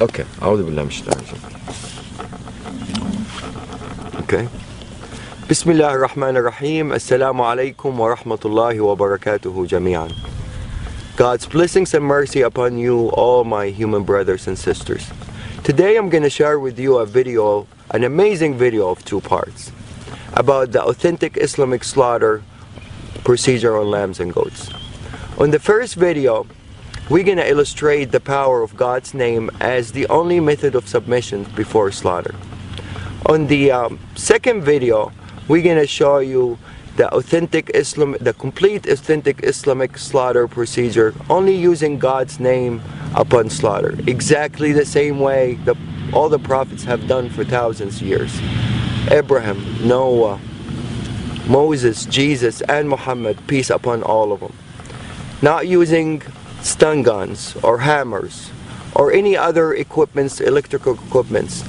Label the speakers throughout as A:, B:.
A: Okay. أعوذ بالله من الشيطان الرجيم. Okay. بسم الله الرحمن الرحيم. Assalamu alaikum wa rahmatullahi wa barakatuhu jami'an. God's blessings and mercy upon you, all my human brothers and sisters. Today I'm going to share with you a video, an amazing video of 2 parts about the authentic Islamic slaughter procedure on lambs and goats. On the first video, we're going to illustrate the power of God's name as the only method of submission before slaughter. On the second video, we're going to show you the complete authentic Islamic slaughter procedure, only using God's name upon slaughter, exactly the same way that all the prophets have done for thousands of years. Abraham, Noah, Moses, Jesus, and Muhammad, peace upon all of them. Not using stun guns or hammers or any other equipments, electrical equipments,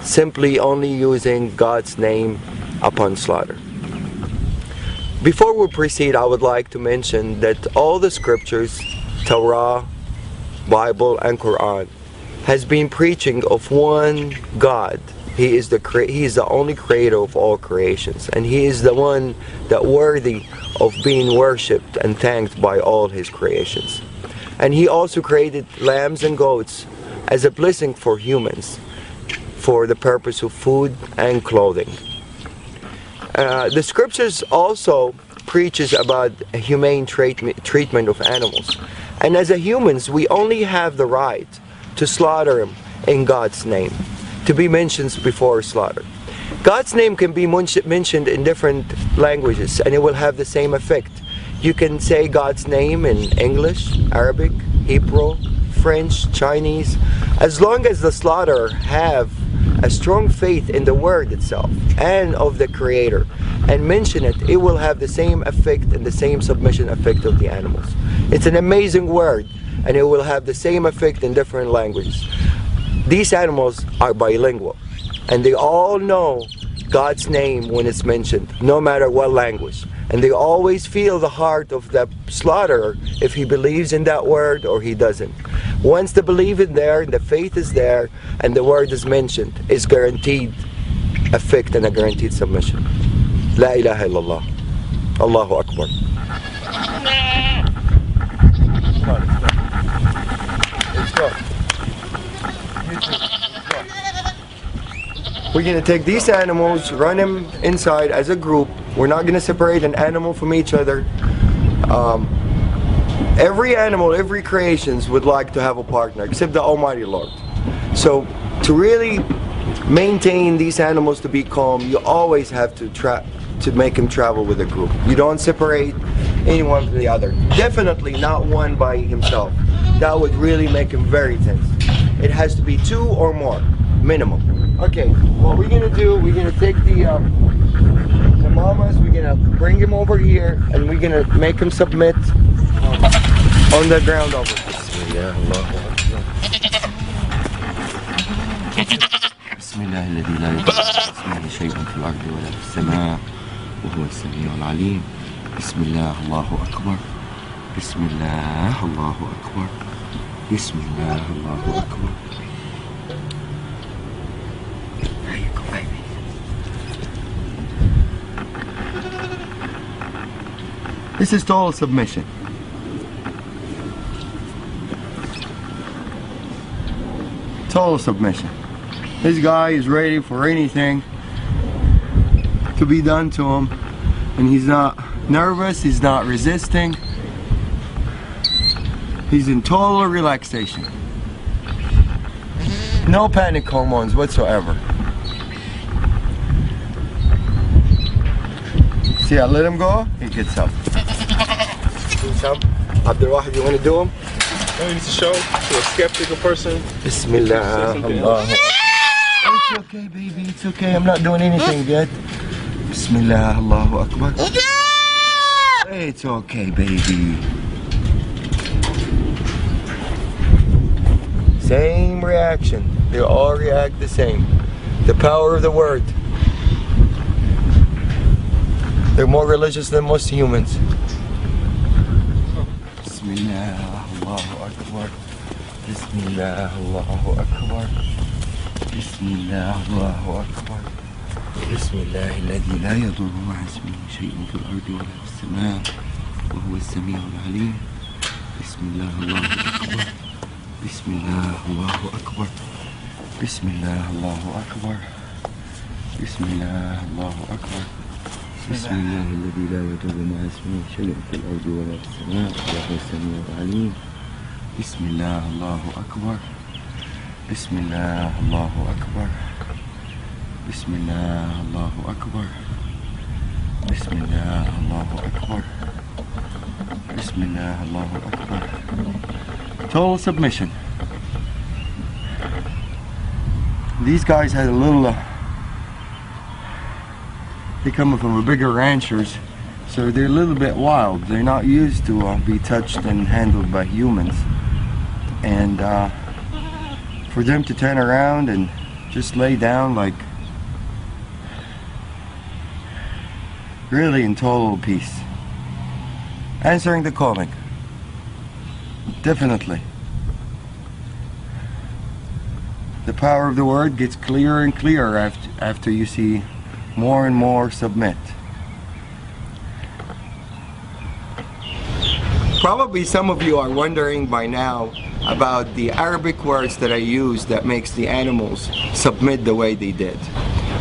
A: simply only using God's name upon slaughter. Before we proceed, I would like to mention that all the scriptures, Torah, Bible, and Quran, has been preaching of one God. He is the only creator of all creations, and He is the one that worthy of being worshipped and thanked by all His creations. And He also created lambs and goats as a blessing for humans, for the purpose of food and clothing. The scriptures also preaches about a humane treatment of animals, and as humans we only have the right to slaughter them in God's name, to be mentioned before slaughter. God's name can be mentioned in different languages and it will have the same effect. You can say God's name in English, Arabic, Hebrew, French, Chinese. As long as the slaughterer have a strong faith in the word itself and of the Creator and mention it, it will have the same effect and the same submission effect of the animals. It's an amazing word and it will have the same effect in different languages. These animals are bilingual and they all know God's name when it's mentioned, no matter what language. And they always feel the heart of the slaughterer if he believes in that word or he doesn't. Once the belief is there, the faith is there, and the word is mentioned, it's guaranteed effect and a guaranteed submission. La ilaha illallah. Allahu Akbar. Let's go. We're going to take these animals, run them inside as a group. We're not going to separate an animal from each other. Every animal, every creation would like to have a partner, except the Almighty Lord. So to really maintain these animals to be calm, you always have to make them travel with a group. You don't separate anyone from the other. Definitely not one by himself. That would really make him very tense. It has to be 2 or more, minimum. Okay, what we're gonna do, we're gonna take the mamas, we're gonna bring him over here, and we're gonna make him submit on the ground over here. Bismillah, Allahu Akbar. Bismillah الذي لا يضر اسمه شيء في الأرض ولا في السماء وهو السميع العليم. بسم الله الله أكبر. بسم الله الله أكبر. بسم الله الله أكبر. This is total submission. Total submission. This guy is ready for anything to be done to him, and he's not nervous, he's not resisting. He's in total relaxation. No panic hormones whatsoever. See, I let him go, he gets up. Abdul Wahid, you want to do them?
B: I need to show to a skeptical person.
A: Bismillah. Allah. It's okay, baby. It's okay. I'm not doing anything yet. Bismillah. Allahu Akbar. It's okay, baby. Same reaction. They all react the same. The power of the word. They're more religious than most humans. Bismillah. Allahu Akbar. Bismillah, Allahu Akbar. Bismillah, Allahu Akbar. Bismillah, الذي لا يضر مع اسمه شيء في الأرض ولا في السماء وهو السميع العليم. Bismillah, Allahu Akbar. Bismillah, Allahu Akbar. Bismillah, Allahu Akbar. Bismillah, Allahu Akbar. بسم الله الذي لا يضر مع اسمه شيء في الأرض ولا في السماء وهو السميع العليم. بسم الله الله أكبر. بسم الله الله أكبر. بسم الله الله أكبر. بسم الله الله أكبر. بسم الله الله أكبر. Total submission. These guys had a little they're coming from a bigger ranchers, so they're a little bit wild. They're not used to be touched and handled by humans. And for them to turn around and just lay down like really in total peace. Answering the calling. Definitely. The power of the word gets clearer and clearer after you see more and more submit. Probably some of you are wondering by now about the Arabic words that I use that makes the animals submit the way they did.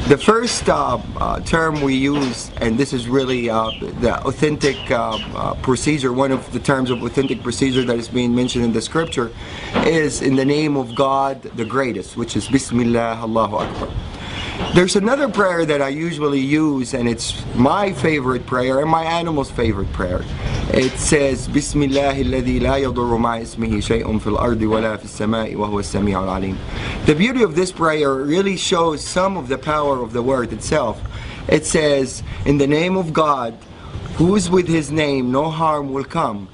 A: The first term we use, and this is really the authentic procedure, one of the terms of authentic procedure that is being mentioned in the scripture, is in the name of God the greatest, which is Bismillah, Allahu Akbar. There's another prayer that I usually use, and it's my favorite prayer and my animal's favorite prayer. It says, Bismillahi alladhi la yadurru ma'a ismihi shay'un fil ardi wa la fis sama'i wa huwa as-sami'ul 'alim. The beauty of this prayer really shows some of the power of the word itself. It says, in the name of God, who is with his name, no harm will come,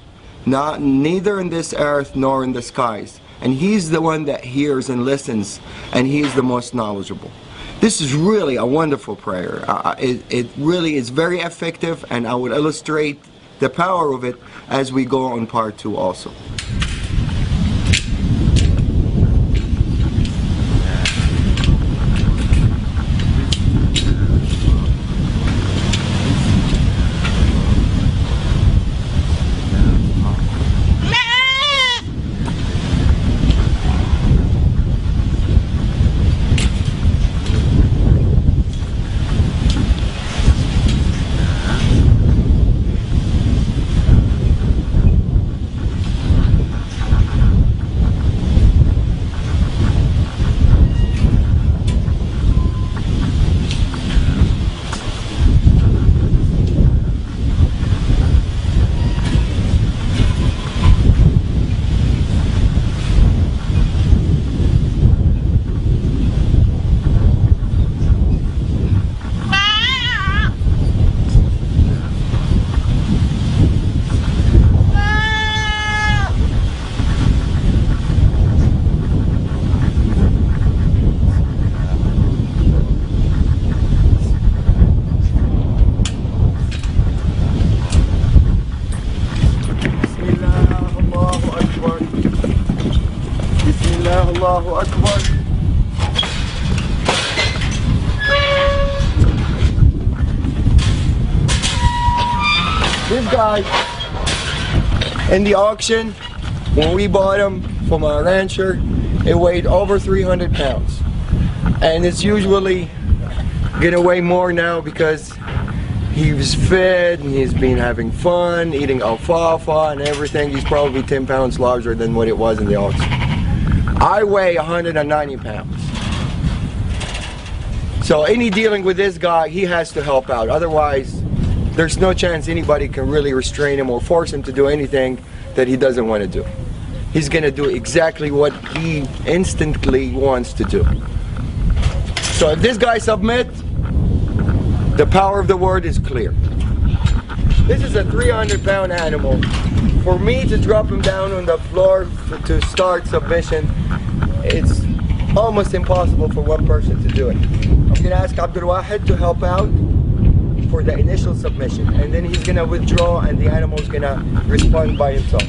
A: neither in this earth nor in the skies. And he's the one that hears and listens, and he is the most knowledgeable. This is really a wonderful prayer. It really is very effective, and I will illustrate the power of it as we go on part 2 also. Allahu Akbar. This guy in the auction, when we bought him from a rancher, it weighed over 300 pounds. And it's usually gonna weigh more now because he was fed and he's been having fun, eating alfalfa and everything. He's probably 10 pounds larger than what it was in the auction. I weigh 190 pounds. So any dealing with this guy, he has to help out. Otherwise, there's no chance anybody can really restrain him or force him to do anything that he doesn't want to do. He's going to do exactly what he instantly wants to do. So if this guy submits, the power of the word is clear. This is a 300-pound animal. For me to drop him down on the floor to start submission, it's almost impossible for one person to do it. I'm going to ask Abdul Wahid to help out for the initial submission, and then he's going to withdraw and the animal is going to respond by himself.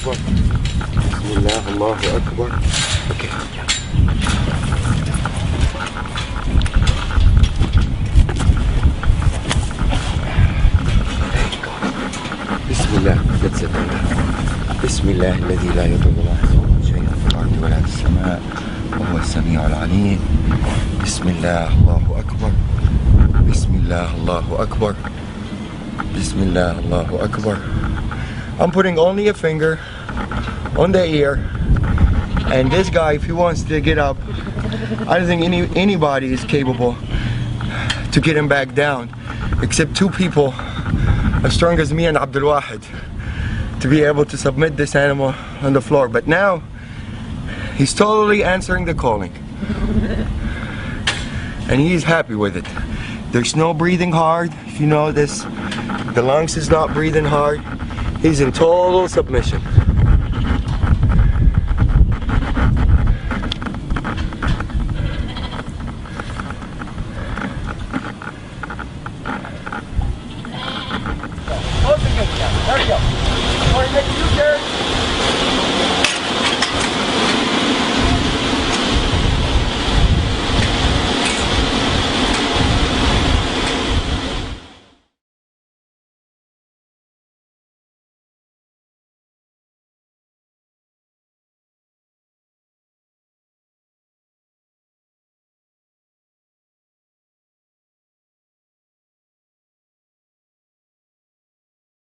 A: Akbar. Bismillah, Allahu Akbar. Okay. Bismillah. Let's sit down. Bismillah الذي لا يضر مع اسمه شيء في الأرض ولا في السماء وهو السميع العليم. بسم الله الله أكبر. بسم الله الله أكبر. بسم الله الله أكبر. I'm putting only a finger on the ear, and this guy, if he wants to get up, I don't think anybody is capable to get him back down, except two people as strong as me and Abdul Wahid, to be able to submit this animal on the floor. But now he's totally answering the calling, and he's happy with it. There's no breathing hard. If you notice, the lungs is not breathing hard. He's in total submission. There you go. All right, make a U-turn.